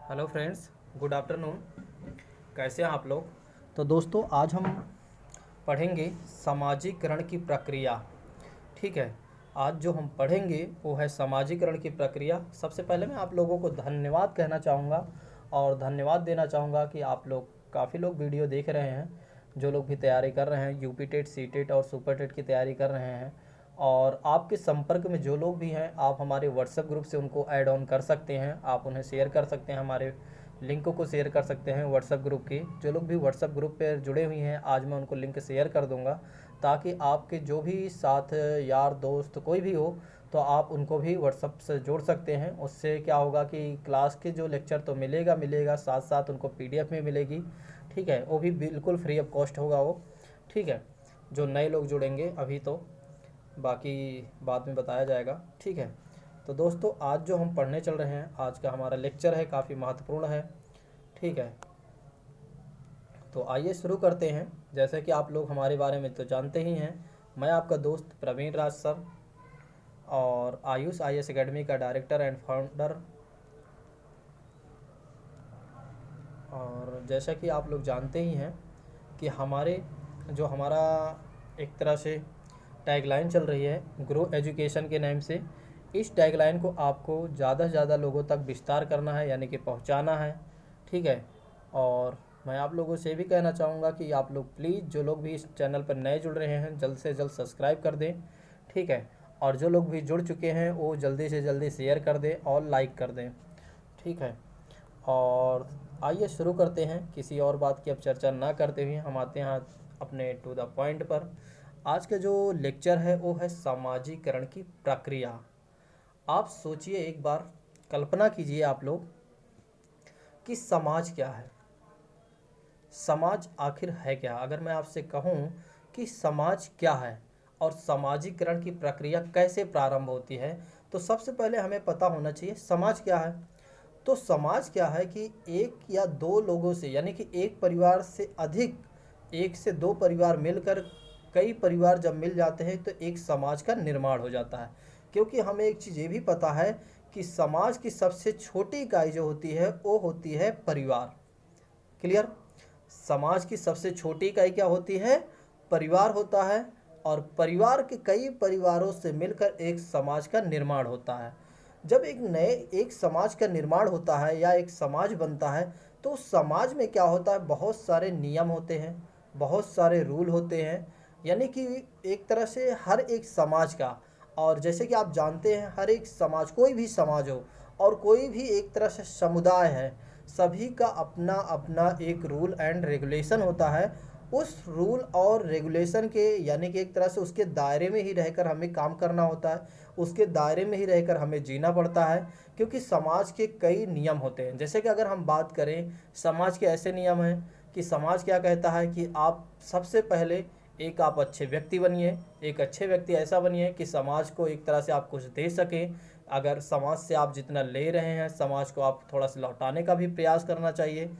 Hello friends, good afternoon. कैसे हैं आप लोग? तो दोस्तों, आज हम पढ़ेंगे सामाजिकरण की प्रक्रिया। ठीक है, आज जो हम पढ़ेंगे वो है सामाजिकरण की प्रक्रिया। सबसे पहले मैं आप लोगों को धन्यवाद कहना चाहूँगा और धन्यवाद देना चाहूँगा कि आप लोग काफ़ी लोग वीडियो देख रहे हैं। जो लोग भी तैयारी कर रहे हैं, यूपी टेट, सी टेट और सुपर टेट की तैयारी कर रहे हैं, और आपके संपर्क में जो लोग भी हैं, आप हमारे व्हाट्सएप ग्रुप से उनको ऐड ऑन कर सकते हैं। आप उन्हें शेयर कर सकते हैं, हमारे लिंकों को शेयर कर सकते हैं व्हाट्सएप ग्रुप की। जो लोग भी व्हाट्सएप ग्रुप पर जुड़े हुए हैं, आज मैं उनको लिंक शेयर कर दूंगा, ताकि आपके जो भी साथ यार दोस्त कोई भी हो, तो आप उनको भी व्हाट्सएप से जोड़ सकते हैं। उससे क्या होगा कि क्लास के जो लेक्चर तो मिलेगा, साथ साथ उनको पीडीएफ में मिलेगी। ठीक है, वो भी बिल्कुल फ्री ऑफ कॉस्ट होगा वो। ठीक है, जो नए लोग जुड़ेंगे अभी, तो बाकी बाद में बताया जाएगा। ठीक है, तो दोस्तों, आज जो हम पढ़ने चल रहे हैं, आज का हमारा लेक्चर है, काफ़ी महत्वपूर्ण है। ठीक है, तो आइए शुरू करते हैं। जैसे कि आप लोग हमारे बारे में तो जानते ही हैं, मैं आपका दोस्त प्रवीण राज सर, और आयुष आईएएस एकेडमी का डायरेक्टर एंड फाउंडर। और जैसा कि आप लोग जानते ही हैं कि हमारा एक तरह से टैगलाइन चल रही है, ग्रो एजुकेशन के नाम से। इस टैगलाइन को आपको ज़्यादा से ज़्यादा लोगों तक विस्तार करना है, यानी कि पहुंचाना है। ठीक है, और मैं आप लोगों से भी कहना चाहूँगा कि आप लोग प्लीज़, जो लोग भी इस चैनल पर नए जुड़ रहे हैं, जल्द से जल्द सब्सक्राइब कर दें। ठीक है, और जो लोग भी जुड़ चुके हैं वो जल्दी से जल्दी शेयर कर दें और लाइक कर दें। ठीक है, और आइए शुरू करते हैं। किसी और बात की अब चर्चा ना करते हुए हम आते हैं अपने टू द पॉइंट पर। आज का जो लेक्चर है वो है सामाजिकरण की प्रक्रिया। आप सोचिए, एक बार कल्पना कीजिए आप लोग कि समाज क्या है। समाज आखिर है क्या? अगर मैं आपसे कहूँ कि समाज क्या है और सामाजिकरण की प्रक्रिया कैसे प्रारंभ होती है, तो सबसे पहले हमें पता होना चाहिए समाज क्या है। तो समाज क्या है कि एक या दो लोगों से, यानी कि एक परिवार से अधिक, एक से दो परिवार मिलकर कई परिवार जब मिल जाते हैं तो एक समाज का निर्माण हो जाता है। क्योंकि हमें एक चीज़ ये भी पता है कि समाज की सबसे छोटी इकाई जो होती है वो होती है परिवार। क्लियर? समाज की सबसे छोटी इकाई क्या होती है? परिवार होता है, और परिवार के कई परिवारों से मिलकर एक समाज का निर्माण होता है। जब एक समाज का निर्माण होता है या एक समाज बनता है, तो उस समाज में क्या होता है? बहुत सारे नियम होते हैं, बहुत सारे रूल होते हैं, यानी कि एक तरह से हर एक समाज का। और जैसे कि आप जानते हैं, हर एक समाज, कोई भी समाज हो और कोई भी एक तरह से समुदाय है, सभी का अपना अपना एक रूल एंड रेगुलेशन होता है। उस रूल और रेगुलेशन के, यानी कि एक तरह से उसके दायरे में ही रहकर हमें काम करना होता है, उसके दायरे में ही रहकर हमें जीना पड़ता है। क्योंकि समाज के कई नियम होते हैं। जैसे कि अगर हम बात करें, समाज के ऐसे नियम हैं कि समाज क्या कहता है कि आप सबसे पहले एक आप अच्छे व्यक्ति बनिए। एक अच्छे व्यक्ति ऐसा बनिए कि समाज को एक तरह से आप कुछ दे सकें। अगर समाज से आप जितना ले रहे हैं, समाज को आप थोड़ा सा लौटाने का भी प्रयास करना चाहिए।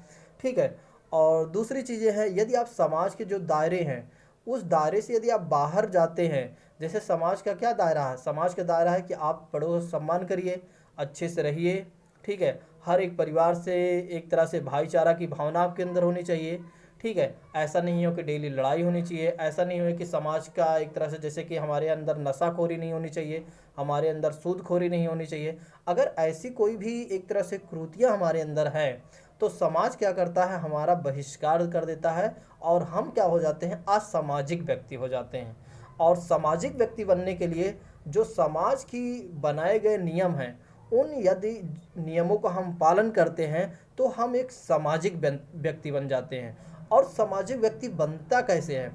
ठीक है, और दूसरी चीज़ें हैं, यदि आप समाज के जो दायरे हैं, उस दायरे से यदि आप बाहर जाते हैं, जैसे समाज का क्या दायरा है? समाज का दायरा है कि आप बड़ों का सम्मान करिए, अच्छे से रहिए। ठीक है, हर एक परिवार से एक तरह से भाईचारा की भावना आपके अंदर होनी चाहिए। ठीक है, ऐसा नहीं हो कि डेली लड़ाई होनी चाहिए, ऐसा नहीं हो कि समाज का एक तरह से, जैसे कि हमारे अंदर नशाखोरी नहीं होनी चाहिए, हमारे अंदर सूदखोरी नहीं होनी चाहिए। अगर ऐसी कोई भी एक तरह से कृतियाँ हमारे अंदर हैं, तो समाज क्या करता है? हमारा बहिष्कार कर देता है, और हम क्या हो जाते हैं? असामाजिक व्यक्ति हो जाते हैं। और सामाजिक व्यक्ति बनने के लिए जो समाज की बनाए गए नियम हैं, उन यदि नियमों का हम पालन करते हैं, तो हम एक सामाजिक व्यक्ति बन जाते हैं। और सामाजिक व्यक्ति बनता कैसे है?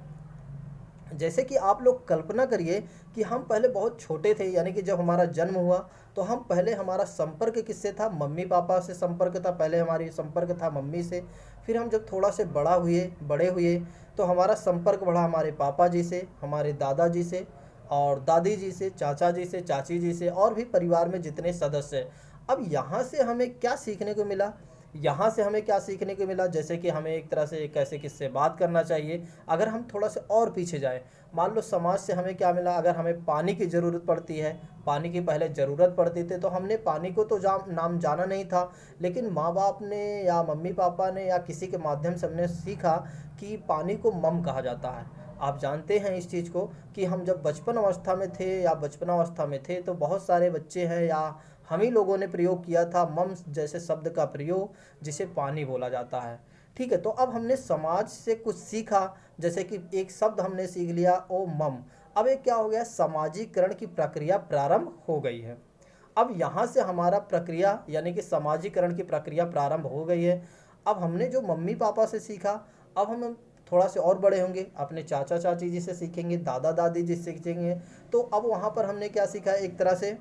जैसे कि आप लोग कल्पना करिए कि हम पहले बहुत छोटे थे, यानी कि जब हमारा जन्म हुआ, तो हम पहले, हमारा संपर्क किससे था? मम्मी पापा से संपर्क था। पहले हमारी संपर्क था मम्मी से। फिर हम जब थोड़ा से बड़े हुए, तो हमारा संपर्क बढ़ा हमारे पापा जी से, हमारे दादाजी से, और दादी जी से, चाचा जी से, चाची जी से, और भी परिवार में जितने सदस्य हैं। अब यहाँ से हमें क्या सीखने को मिला यहाँ से हमें क्या सीखने को मिला, जैसे कि हमें एक तरह से कैसे किससे बात करना चाहिए। अगर हम थोड़ा सा और पीछे जाए, मान लो समाज से हमें क्या मिला, अगर हमें पानी की ज़रूरत पड़ती है, पानी की पहले ज़रूरत पड़ती थी तो हमने पानी को तो नाम जाना नहीं था, लेकिन माँ बाप ने या मम्मी पापा ने या किसी के माध्यम से हमने सीखा कि पानी को मम कहा जाता है। आप जानते हैं इस चीज़ को कि हम जब बचपन अवस्था में थे या बचपनावस्था में थे तो बहुत सारे बच्चे हैं या हम ही लोगों ने प्रयोग किया था मम जैसे शब्द का प्रयोग, जिसे पानी बोला जाता है। ठीक है, तो अब हमने समाज से कुछ सीखा, जैसे कि एक शब्द हमने सीख लिया ओ मम। अब एक क्या हो गया, सामाजिकरण की प्रक्रिया प्रारंभ हो गई है। अब यहाँ से हमारा प्रक्रिया यानी कि सामाजिकरण की प्रक्रिया प्रारंभ हो गई है। अब हमने जो मम्मी पापा से सीखा, अब हम थोड़ा से और बड़े होंगे, अपने चाचा चाची जी से सीखेंगे, दादा दादी जी से सीखेंगे। तो अब वहाँ पर हमने क्या सीखा, एक तरह से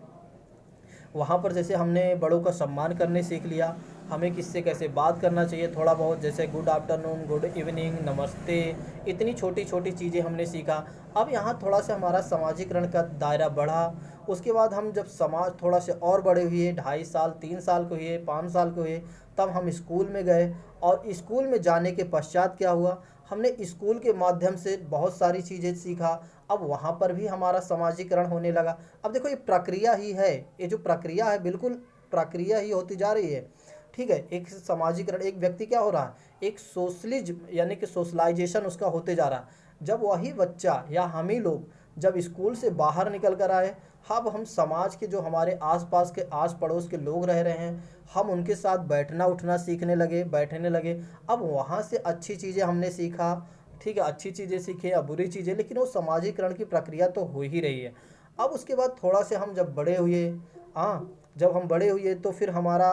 वहाँ पर जैसे हमने बड़ों का सम्मान करने सीख लिया, हमें किससे कैसे बात करना चाहिए थोड़ा बहुत, जैसे गुड आफ्टरनून, गुड इवनिंग, नमस्ते, इतनी छोटी छोटी चीज़ें हमने सीखा। अब यहाँ थोड़ा सा हमारा सामाजिकरण का दायरा बढ़ा। उसके बाद हम जब समाज थोड़ा से और बड़े हुए, 2.5 साल 3 साल के हुए, 5 साल के हुए, तब हम स्कूल में गए। और स्कूल में जाने के पश्चात क्या हुआ, हमने स्कूल के माध्यम से बहुत सारी चीज़ें सीखा। अब वहाँ पर भी हमारा सामाजिकरण होने लगा। अब देखो ये प्रक्रिया ही है, ये जो प्रक्रिया है बिल्कुल प्रक्रिया ही होती जा रही है। ठीक है, एक सामाजिकरण, एक व्यक्ति क्या हो रहा है, एक सोशलिज यानी कि सोशलाइजेशन उसका होते जा रहा है। जब वही बच्चा या हम ही लोग जब स्कूल से बाहर निकल कर आए, अब हम समाज के जो हमारे आसपास के आस पड़ोस के लोग रह रहे हैं, हम उनके साथ बैठना उठना सीखने लगे, बैठने लगे। अब वहाँ से अच्छी चीज़ें हमने सीखा। ठीक है, अच्छी चीज़ें सीखे या बुरी चीज़ें, लेकिन वो सामाजिकरण की प्रक्रिया तो हो ही रही है। अब उसके बाद थोड़ा से हम जब बड़े हुए, हाँ जब हम बड़े हुए तो फिर हमारा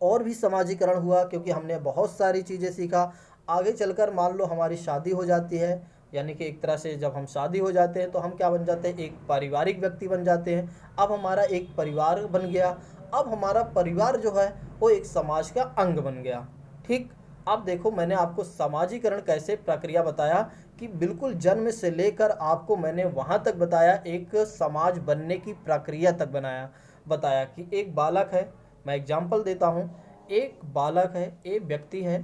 और भी सामाजिकरण हुआ, क्योंकि हमने बहुत सारी चीज़ें सीखा। आगे चलकर मान लो हमारी शादी हो जाती है, यानी कि एक तरह से जब हम शादी हो जाते हैं तो हम क्या बन जाते हैं, एक पारिवारिक व्यक्ति बन जाते हैं। अब हमारा एक परिवार बन गया। अब हमारा परिवार जो है वो एक समाज का अंग बन गया। ठीक, अब देखो मैंने आपको सामाजिकरण कैसे प्रक्रिया बताया कि बिल्कुल जन्म से लेकर आपको मैंने वहाँ तक बताया, एक समाज बनने की प्रक्रिया तक बताया कि एक बालक है। मैं एग्जाम्पल देता हूँ, एक बालक है, एक व्यक्ति है।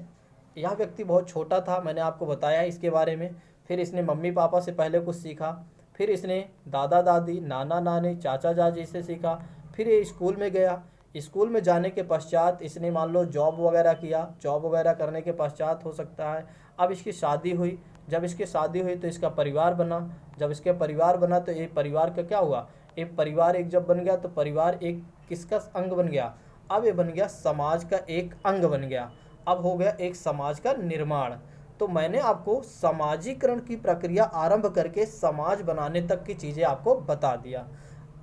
यह व्यक्ति बहुत छोटा था, मैंने आपको बताया इसके बारे में। फिर इसने मम्मी पापा से पहले कुछ सीखा, फिर इसने दादा दादी, नाना नानी, चाचा चाची से सीखा। फिर ये स्कूल में गया। स्कूल में जाने के पश्चात इसने मान लो जॉब वगैरह किया। जॉब वगैरह करने के पश्चात हो सकता है अब इसकी शादी हुई। जब इसकी शादी हुई तो इसका परिवार बना। जब इसके परिवार बना तो ये परिवार का क्या हुआ, एक परिवार एक जब बन गया तो परिवार एक किसका अंग बन गया, अब ये बन गया समाज का एक अंग बन गया। अब हो गया एक समाज का निर्माण। तो मैंने आपको सामाजिकरण की प्रक्रिया आरंभ करके समाज बनाने तक की चीज़ें आपको बता दिया।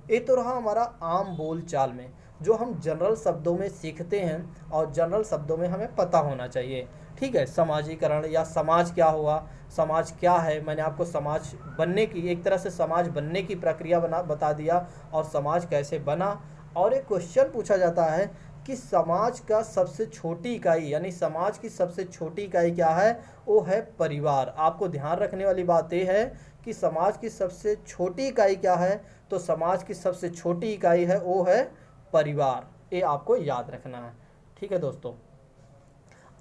ये तो रहा हमारा आम बोल चाल में जो हम जनरल शब्दों में सीखते हैं और जनरल शब्दों में हमें पता होना चाहिए। ठीक है, सामाजिकरण या समाज क्या हुआ, समाज क्या है, मैंने आपको समाज बनने की, एक तरह से समाज बनने की प्रक्रिया बता दिया और समाज कैसे बना। और एक क्वेश्चन पूछा जाता है कि समाज का सबसे छोटी इकाई यानी समाज की सबसे छोटी इकाई क्या है, वो है परिवार। आपको ध्यान रखने वाली बात यह है कि समाज की सबसे छोटी इकाई क्या है, तो समाज की सबसे छोटी इकाई है वो है परिवार। ये आपको याद रखना है। ठीक है दोस्तों,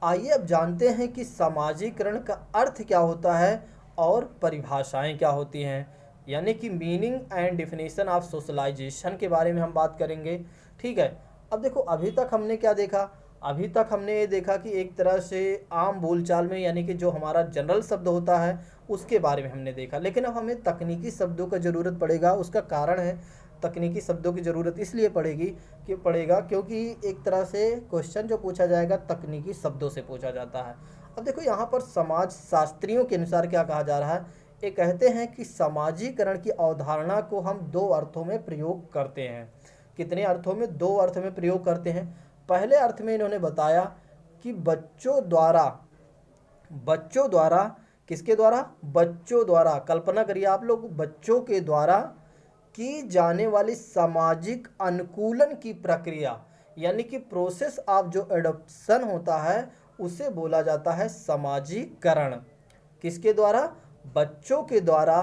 आइए अब जानते हैं कि सामाजिकरण का अर्थ क्या होता है और परिभाषाएं क्या होती हैं, यानी कि meaning and definition of socialization के बारे में हम बात करेंगे। ठीक है, अब देखो अभी तक हमने क्या देखा, अभी तक हमने ये देखा कि एक तरह से आम बोलचाल में यानी कि जो हमारा जनरल शब्द होता है उसके बारे में हमने देखा। लेकिन अब हमें तकनीकी शब्दों का ज़रूरत पड़ेगा। उसका कारण है, तकनीकी शब्दों की ज़रूरत इसलिए पड़ेगा क्योंकि एक तरह से क्वेश्चन जो पूछा जाएगा तकनीकी शब्दों से पूछा जाता है। अब देखो यहाँ पर समाज शास्त्रियों के अनुसार क्या कहा जा रहा है, ये कहते हैं कि सामाजिकरण की अवधारणा को हम दो अर्थों में प्रयोग करते हैं। कितने अर्थों में, दो अर्थ में प्रयोग करते हैं। पहले अर्थ में इन्होंने बताया कि बच्चों द्वारा किसके द्वारा, बच्चों द्वारा, कल्पना करिए आप लोग, बच्चों के द्वारा की जाने वाली सामाजिक अनुकूलन की प्रक्रिया यानी कि प्रोसेस ऑफ जो एडॉप्शन होता है उसे बोला जाता है सामाजिकरण। किसके द्वारा, बच्चों के द्वारा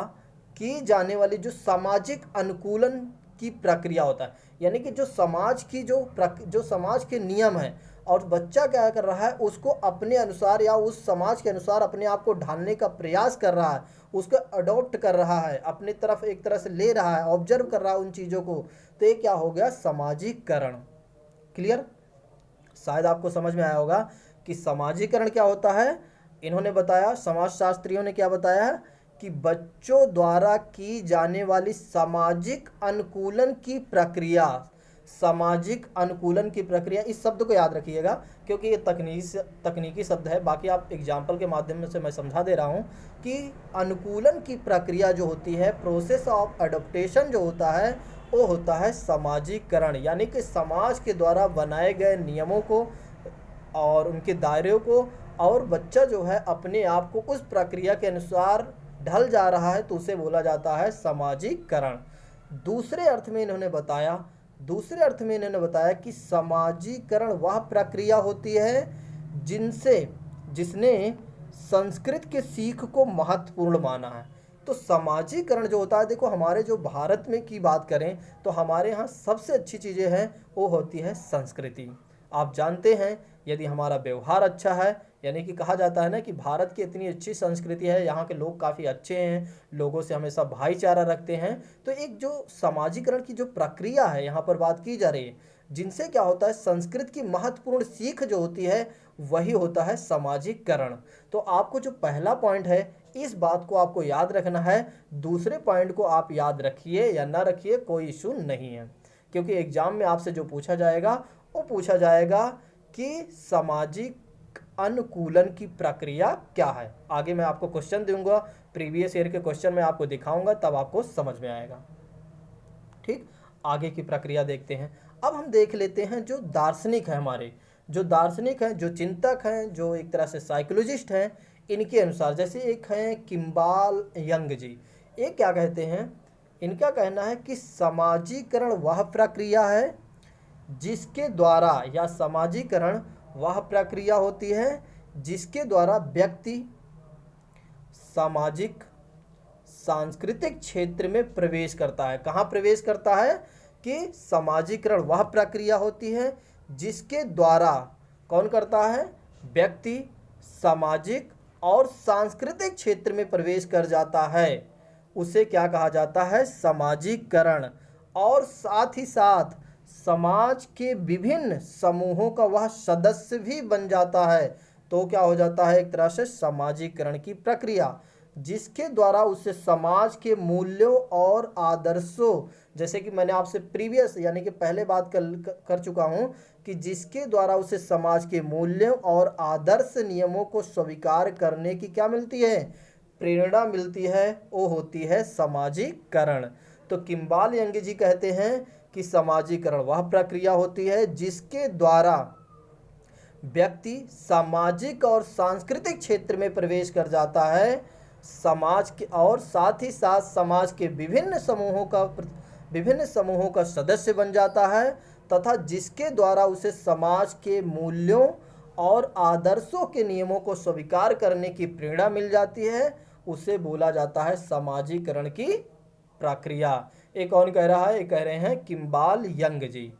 की जाने वाली जो सामाजिक अनुकूलन की प्रक्रिया होता है, यानी कि जो समाज की जो समाज के नियम हैं और बच्चा क्या कर रहा है, उसको अपने अनुसार या उस समाज के अनुसार अपने आप को ढालने का प्रयास कर रहा है, उसको अडॉप्ट कर रहा है, अपनी तरफ एक तरह से ले रहा है, ऑब्जर्व कर रहा है उन चीज़ों को। तो ये क्या हो गया, सामाजिकरण। क्लियर, शायद आपको समझ में आया होगा कि सामाजिकरण क्या होता है। इन्होंने बताया, समाजशास्त्रियों ने क्या बताया कि बच्चों द्वारा की जाने वाली सामाजिक अनुकूलन की प्रक्रिया। सामाजिक अनुकूलन की प्रक्रिया, इस शब्द को याद रखिएगा क्योंकि ये तकनीकी शब्द है। बाकी आप एग्जाम्पल के माध्यम से मैं समझा दे रहा हूँ कि अनुकूलन की प्रक्रिया जो होती है, प्रोसेस ऑफ अडोप्टेशन जो होता है, वो होता है सामाजिकरण। यानी कि समाज के द्वारा बनाए गए नियमों को और उनके दायरे को, और बच्चा जो है अपने आप को उस प्रक्रिया के अनुसार ढल जा रहा है, तो उसे बोला जाता है सामाजिकरण। दूसरे अर्थ में इन्होंने बताया कि सामाजिकरण वह प्रक्रिया होती है जिसने संस्कृत के सीख को महत्वपूर्ण माना है। तो सामाजिकरण जो होता है, देखो हमारे जो भारत में की बात करें तो हमारे यहाँ सबसे अच्छी चीज़ें हैं वो होती है संस्कृति। आप जानते हैं, यदि हमारा व्यवहार अच्छा है, यानी कि कहा जाता है ना कि भारत की इतनी अच्छी संस्कृति है, यहाँ के लोग काफ़ी अच्छे हैं, लोगों से हमेशा भाईचारा रखते हैं। तो एक जो सामाजिकरण की जो प्रक्रिया है यहाँ पर बात की जा रही है, जिनसे क्या होता है, संस्कृत की महत्वपूर्ण सीख जो होती है वही होता है सामाजिकरण। तो आपको जो पहला पॉइंट है, इस बात को आपको याद रखना है। दूसरे पॉइंट को आप याद रखिए या ना रखिए, कोई इशू नहीं है, क्योंकि एग्जाम में आपसे जो पूछा जाएगा वो पूछा जाएगा कि सामाजिक अनुकूलन की प्रक्रिया क्या है। आगे मैं आपको क्वेश्चन दूंगा, प्रीवियस ईयर के क्वेश्चन मैं आपको दिखाऊंगा, तब आपको समझ में आएगा। ठीक, आगे की प्रक्रिया देखते हैं। अब हम देख लेते हैं जो दार्शनिक है, हमारे जो दार्शनिक हैं, जो चिंतक हैं, जो एक तरह से साइकोलॉजिस्ट हैं, इनके अनुसार, जैसे एक हैं किम्बाल यंग जी, ये क्या कहते हैं, इनका कहना है कि सामाजिकरण वह प्रक्रिया है जिसके द्वारा, या सामाजिकरण वह प्रक्रिया होती है जिसके द्वारा व्यक्ति सामाजिक सांस्कृतिक क्षेत्र में प्रवेश करता है। कहाँ प्रवेश करता है, कि सामाजिकरण वह प्रक्रिया होती है जिसके द्वारा कौन करता है, व्यक्ति सामाजिक और सांस्कृतिक क्षेत्र में प्रवेश कर जाता है, उसे क्या कहा जाता है, सामाजिकरण। और साथ ही साथ समाज के विभिन्न समूहों का वह सदस्य भी बन जाता है, तो क्या हो जाता है, एक तरह से सामाजिकरण की प्रक्रिया, जिसके द्वारा उसे समाज के मूल्यों और आदर्शों, जैसे कि मैंने आपसे प्रीवियस यानी कि पहले बात कर चुका हूं कि जिसके द्वारा उसे समाज के मूल्यों और आदर्श नियमों को स्वीकार करने की क्या मिलती है, प्रेरणा मिलती है, वो होती है सामाजिकरण। तो किम्बाल यंग जी कहते हैं कि सामाजिकरण वह प्रक्रिया होती है जिसके द्वारा व्यक्ति सामाजिक और सांस्कृतिक क्षेत्र में प्रवेश कर जाता है, समाज के, और साथ ही साथ समाज के विभिन्न समूहों का सदस्य बन जाता है, तथा जिसके द्वारा उसे समाज के मूल्यों और आदर्शों के नियमों को स्वीकार करने की प्रेरणा मिल जाती है, उसे बोला जाता है सामाजिकरण की प्रक्रिया। एक कौन कह रहा है, ये कह रहे हैं किम्बाल यंग जी।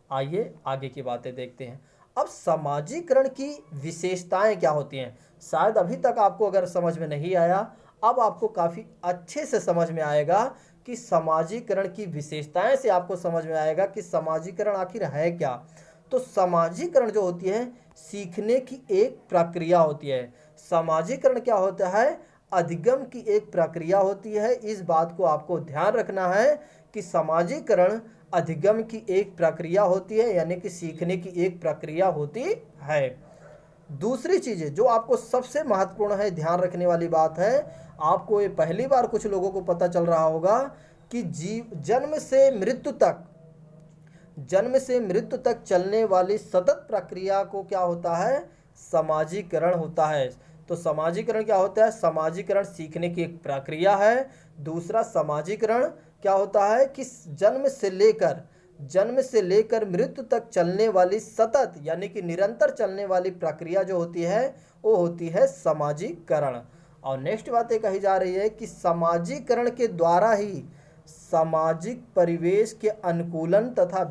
आइए आगे की बातें देखते हैं। अब सामाजिकरण की विशेषताएं क्या होती हैं, शायद अभी तक आपको अगर समझ में नहीं आया, अब आपको काफ़ी अच्छे से समझ में आएगा कि सामाजिकरण की विशेषताएं से आपको समझ में आएगा कि सामाजिकरण आखिर है क्या। तो सामाजिकरण जो होती है, सीखने की एक प्रक्रिया होती है। सामाजिकरण क्या होता है, अधिगम की एक प्रक्रिया होती है। इस बात को आपको ध्यान रखना है कि सामाजिकरण अधिगम की एक प्रक्रिया होती है, यानी कि सीखने की एक प्रक्रिया होती है। दूसरी चीज़ें जो आपको सबसे महत्वपूर्ण है, ध्यान रखने वाली बात है, आपको ये पहली बार कुछ लोगों को पता चल रहा होगा कि जन्म से मृत्यु तक चलने वाली सतत प्रक्रिया को क्या होता है, सामाजिकरण होता है। तो सामाजिकरण क्या होता है, सामाजिकरण सीखने की एक प्रक्रिया है। दूसरा, सामाजिकरण क्या होता है कि जन्म से लेकर मृत्यु तक चलने वाली सतत यानी कि निरंतर चलने वाली प्रक्रिया जो होती है, वो होती है सामाजिकरण। और नेक्स्ट बात ये कही जा रही है कि सामाजिकरण के द्वारा ही सामाजिक परिवेश के अनुकूलन तथा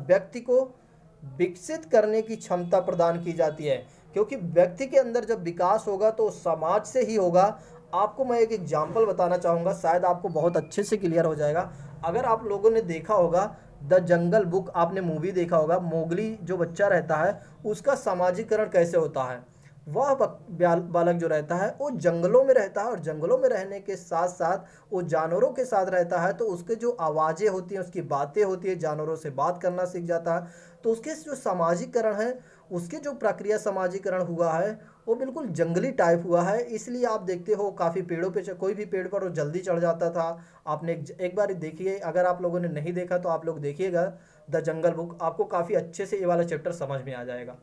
विकसित करने की क्षमता प्रदान की जाती है, क्योंकि व्यक्ति के अंदर जब विकास होगा तो समाज से ही होगा। आपको मैं एक एग्जाम्पल बताना चाहूँगा, शायद आपको बहुत अच्छे से क्लियर हो जाएगा। अगर आप लोगों ने देखा होगा द जंगल बुक, आपने मूवी देखा होगा, मोगली जो बच्चा रहता है उसका सामाजिकरण कैसे होता है। वह बालक जो रहता है वो जंगलों में रहता है, और जंगलों में रहने के साथ साथ वो जानवरों के साथ रहता है, तो उसके जो आवाज़ें होती हैं, उसकी बातें होती है, जानवरों से बात करना सीख जाता है। तो उसके जो सामाजिकरण है, उसकी जो प्रक्रिया सामाजिकरण हुआ है वो बिल्कुल जंगली टाइप हुआ है। इसलिए आप देखते हो काफ़ी पेड़ों पे कोई भी पेड़ पर वो जल्दी चढ़ जाता था। आपने एक बार देखिए, अगर आप लोगों ने नहीं देखा तो आप लोग देखिएगा द जंगल बुक, आपको काफ़ी अच्छे से ये वाला चैप्टर समझ में आ जाएगा।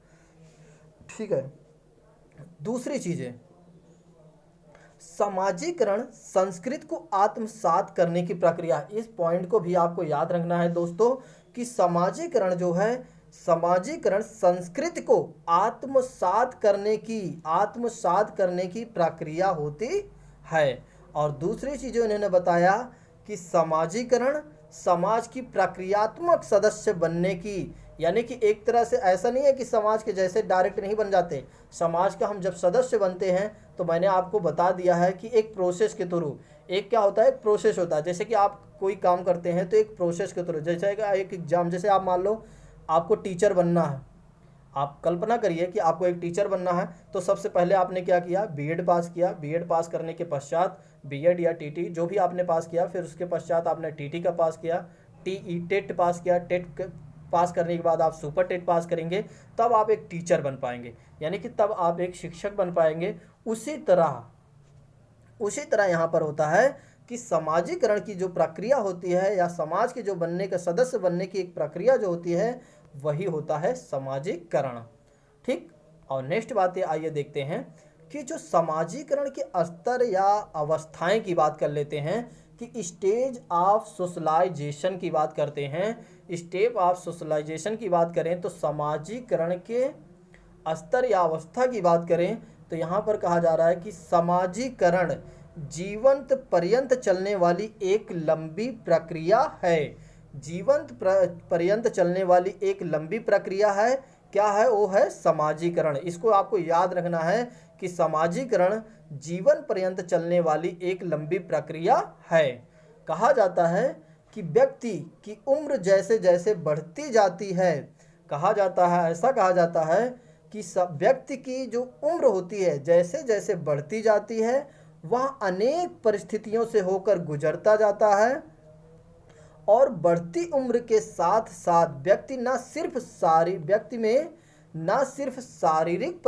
ठीक है। दूसरी चीज़ें, सामाजिकरण संस्कृत को आत्मसात करने की प्रक्रिया। इस पॉइंट को भी आपको याद रखना है दोस्तों कि सामाजिकरण जो है, सामाजिकरण संस्कृत को आत्मसात करने की प्रक्रिया होती है। और दूसरी चीज़ इन्होंने बताया कि सामाजिकरण समाज की प्रक्रियात्मक सदस्य बनने की, यानी कि एक तरह से ऐसा नहीं है कि समाज के जैसे डायरेक्ट नहीं बन जाते। समाज का हम जब सदस्य बनते हैं तो मैंने आपको बता दिया है कि एक प्रोसेस के थ्रू, एक क्या होता है, एक प्रोसेस होता है। जैसे कि आप कोई काम करते हैं तो एक प्रोसेस के थ्रू, जैसे एक एग्जाम, जैसे आप मान लो आपको टीचर बनना है। आप कल्पना करिए कि आपको एक टीचर बनना है, तो सबसे पहले आपने क्या किया, बीएड पास किया। बीएड पास करने के पश्चात बीएड या टीटी जो भी आपने पास किया, फिर उसके पश्चात आपने टीटी का पास किया, टेट पास किया। टेट पास करने के बाद आप सुपर टेट पास करेंगे, तब आप एक टीचर बन पाएंगे, यानी कि तब आप एक शिक्षक बन पाएंगे। उसी तरह यहाँ पर होता है कि समाजीकरण की जो प्रक्रिया होती है, या समाज के जो बनने का, सदस्य बनने की एक प्रक्रिया जो होती है, वही होता है समाजीकरण। ठीक। और नेक्स्ट बातें आइए देखते हैं कि जो समाजीकरण के स्तर या अवस्थाएं की बात कर लेते हैं, कि स्टेज ऑफ सोशलाइजेशन की बात करते हैं। स्टेप ऑफ सोशलाइजेशन की बात करें तो समाजीकरण के स्तर या अवस्था की बात करें तो यहाँ पर कहा जा रहा है कि समाजीकरण जीवंत पर्यंत चलने वाली एक लंबी प्रक्रिया है। जीवंत पर्यंत चलने वाली एक लंबी प्रक्रिया है। क्या है? वो है समाजीकरण। इसको आपको याद रखना है कि समाजीकरण जीवन पर्यंत चलने वाली एक लंबी प्रक्रिया है। कहा जाता है कि व्यक्ति की उम्र जैसे जैसे बढ़ती जाती है, कहा जाता है, ऐसा कहा जाता है कि सब व्यक्ति की जो उम्र होती है जैसे जैसे बढ़ती जाती है, वह अनेक परिस्थितियों से होकर गुजरता जाता है। और बढ़ती उम्र के साथ साथ व्यक्ति व्यक्ति में न सिर्फ शारीरिक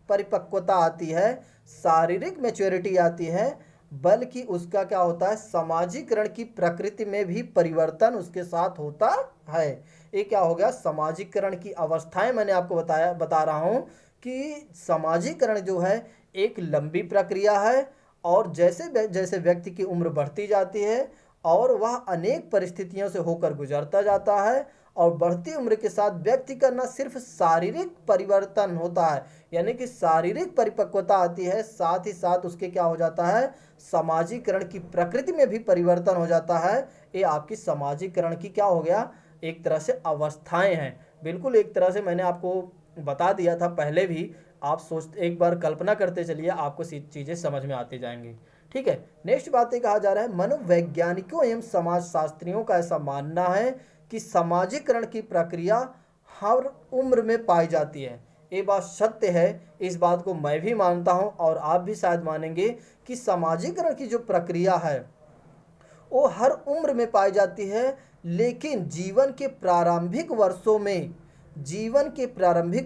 परिपक्वता आती है, शारीरिक मैच्योरिटी आती है, बल्कि उसका क्या होता है, समाजीकरण की प्रकृति में भी परिवर्तन उसके साथ होता है। ये क्या हो गया, समाजीकरण की अवस्थाएं मैंने आपको बता रहा हूँ कि समाजीकरण जो है एक लंबी प्रक्रिया है, और जैसे जैसे व्यक्ति की उम्र बढ़ती जाती है और वह अनेक परिस्थितियों से होकर गुजरता जाता है, और बढ़ती उम्र के साथ व्यक्ति का न सिर्फ शारीरिक परिवर्तन होता है, यानी कि शारीरिक परिपक्वता आती है, साथ ही साथ उसके क्या हो जाता है, समाजीकरण की प्रकृति में भी परिवर्तन हो जाता है। ये आपकी समाजीकरण की क्या हो गया, एक तरह से अवस्थाएं हैं। बिल्कुल एक तरह से मैंने आपको बता दिया था पहले भी, आप एक बार कल्पना करते चलिए, आपको चीज़ें समझ में आती जाएंगी। ठीक है। नेक्स्ट बात ये कहा जा रहा है, मनोवैज्ञानिकों एवं समाजशास्त्रियों का ऐसा मानना है कि समाजीकरण की प्रक्रिया हर उम्र में पाई जाती है। ये बात सत्य है, इस बात को मैं भी मानता हूँ और आप भी शायद मानेंगे कि समाजीकरण की जो प्रक्रिया है वो हर उम्र में पाई जाती है, लेकिन जीवन के प्रारंभिक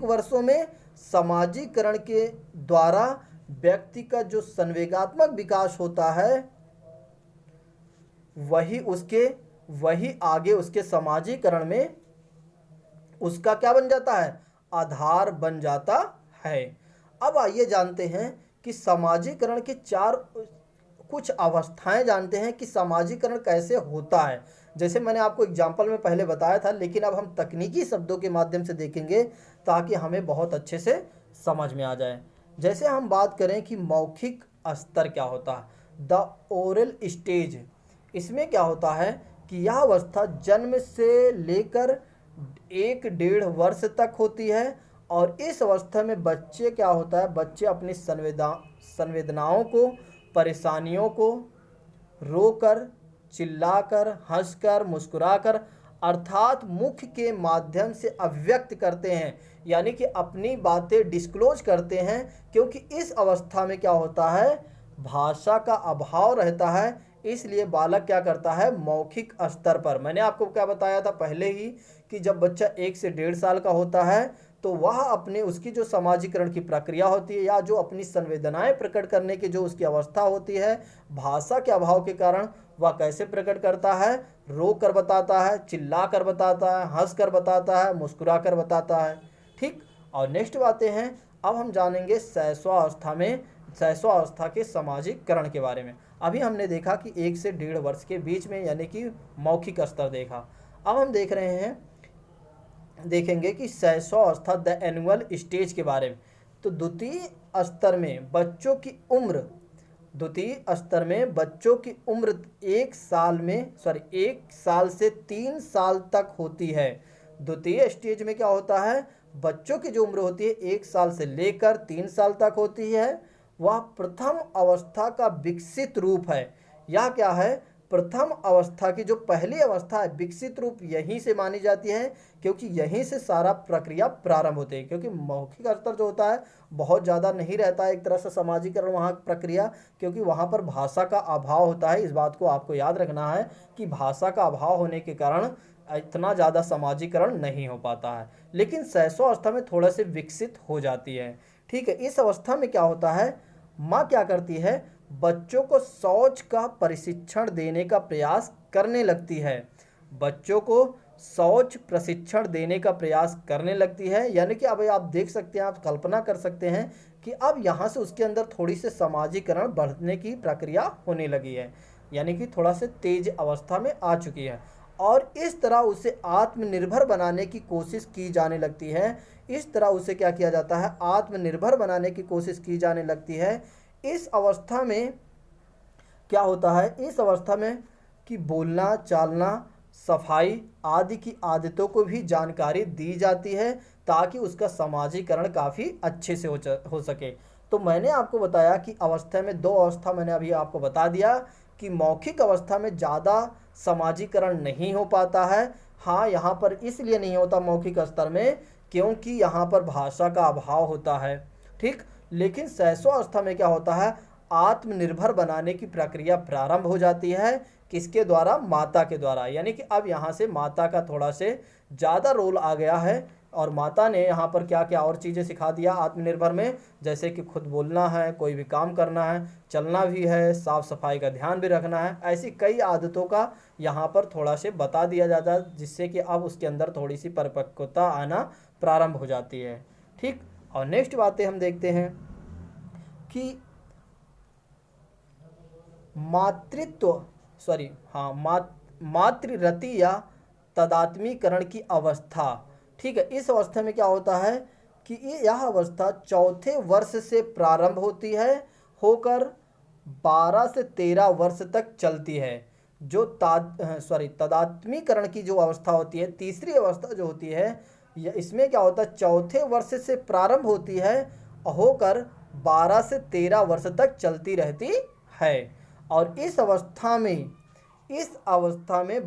वर्षों में समाजीकरण के द्वारा व्यक्ति का जो संवेगात्मक विकास होता है, वही आगे उसके समाजीकरण में उसका क्या बन जाता है, आधार बन जाता है। अब आइए जानते हैं कि समाजीकरण के कुछ अवस्थाएं जानते हैं कि समाजीकरण कैसे होता है। जैसे मैंने आपको एग्जाम्पल में पहले बताया था, लेकिन अब हम तकनीकी शब्दों के माध्यम से देखेंगे ताकि हमें बहुत अच्छे से समझ में आ जाए। जैसे हम बात करें कि मौखिक स्तर क्या होता है, द ओरल स्टेज, इसमें क्या होता है कि यह अवस्था जन्म से लेकर एक डेढ़ वर्ष तक होती है। और इस अवस्था में बच्चे क्या होता है, बच्चे अपनी संवेदनाओं को, परेशानियों को रोकर, चिल्लाकर, हंसकर, मुस्कुराकर अर्थात मुख के माध्यम से अभिव्यक्त करते हैं, यानी कि अपनी बातें डिस्क्लोज करते हैं। क्योंकि इस अवस्था में क्या होता है, भाषा का अभाव रहता है, इसलिए बालक क्या करता है, मौखिक स्तर पर, मैंने आपको क्या बताया था पहले ही कि जब बच्चा 1 से 1.5 साल का होता है तो वह अपने उसकी जो समाजीकरण की प्रक्रिया होती है या जो अपनी संवेदनाएं प्रकट करने की जो उसकी अवस्था होती है, भाषा के अभाव के कारण वह कैसे प्रकट करता है, रो कर बताता है, चिल्ला कर बताता है, हंस कर बताता है, मुस्कुरा कर बताता है। ठीक। और नेक्स्ट बातें हैं, अब हम जानेंगे शैशवावस्था के सामाजिकरण के बारे में। अभी हमने देखा कि 1 से 1.5 वर्ष के बीच में यानी कि मौखिक स्तर देखा। अब हम देखेंगे कि शैशवावस्था द एनुअल स्टेज के बारे में। तो द्वितीय स्तर में बच्चों की उम्र 1 साल से 3 साल तक होती है। द्वितीय स्टेज में क्या होता है, बच्चों की जो उम्र होती है 1 साल से लेकर 3 साल तक होती है, वह प्रथम अवस्था का विकसित रूप है। यह क्या है, प्रथम अवस्था की जो पहली अवस्था है विकसित रूप यहीं से मानी जाती है, क्योंकि यहीं से सारा प्रक्रिया प्रारंभ होती है। क्योंकि मौखिक स्तर जो होता है बहुत ज़्यादा नहीं रहता है एक तरह से समाजीकरण वहाँ प्रक्रिया, क्योंकि वहाँ पर भाषा का अभाव होता है। इस बात को आपको याद रखना है कि भाषा का अभाव होने के कारण इतना ज़्यादा समाजीकरण नहीं हो पाता है, लेकिन शैशवावस्था में थोड़ा से विकसित हो जाती है। ठीक है। इस अवस्था में क्या होता है, माँ क्या करती है, बच्चों को शौच का प्रशिक्षण देने का प्रयास करने लगती है। बच्चों को शौच प्रशिक्षण देने का प्रयास करने लगती है, यानी कि अब आप देख सकते हैं, आप कल्पना कर सकते हैं कि अब यहाँ से उसके अंदर थोड़ी से समाजीकरण बढ़ने की प्रक्रिया होने लगी है, यानी कि थोड़ा से तेज अवस्था में आ चुकी है। और इस तरह उसे आत्मनिर्भर बनाने की कोशिश की जाने लगती है। इस तरह उसे क्या किया जाता है, आत्मनिर्भर बनाने की कोशिश की जाने लगती है। इस अवस्था में क्या होता है, इस अवस्था में कि बोलना, चालना, सफाई आदि की आदतों को भी जानकारी दी जाती है, ताकि उसका समाजीकरण काफ़ी अच्छे से हो सके। तो मैंने आपको बताया कि अवस्था में 2 अवस्था मैंने अभी आपको बता दिया कि मौखिक अवस्था में ज़्यादा समाजीकरण नहीं हो पाता है। हाँ, यहाँ पर इसलिए नहीं होता मौखिक स्तर में क्योंकि यहाँ पर भाषा का अभाव होता है। ठीक। लेकिन शैशवावस्था में क्या होता है, आत्मनिर्भर बनाने की प्रक्रिया प्रारंभ हो जाती है। किसके द्वारा, माता के द्वारा, यानी कि अब यहाँ से माता का थोड़ा से ज़्यादा रोल आ गया है। और माता ने यहाँ पर क्या क्या और चीज़ें सिखा दिया आत्मनिर्भर में, जैसे कि खुद बोलना है, कोई भी काम करना है, चलना भी है, साफ सफाई का ध्यान भी रखना है, ऐसी कई आदतों का यहाँ पर थोड़ा से बता दिया जाता है, जिससे कि अब उसके अंदर थोड़ी सी परिपक्वता आना प्रारंभ हो जाती है। ठीक। और नेक्स्ट बातें हम देखते हैं कि मातृरति या तदात्मीकरण की अवस्था। ठीक है। इस अवस्था में क्या होता है कि यह अवस्था चौथे वर्ष से प्रारंभ होती है, होकर 12 से 13 वर्ष तक चलती है। जो तदात्मीकरण की जो अवस्था होती है, तीसरी अवस्था जो होती है, इसमें क्या होता है, चौथे वर्ष से प्रारंभ होती है, होकर 12 से 13 वर्ष तक चलती रहती है। और इस अवस्था में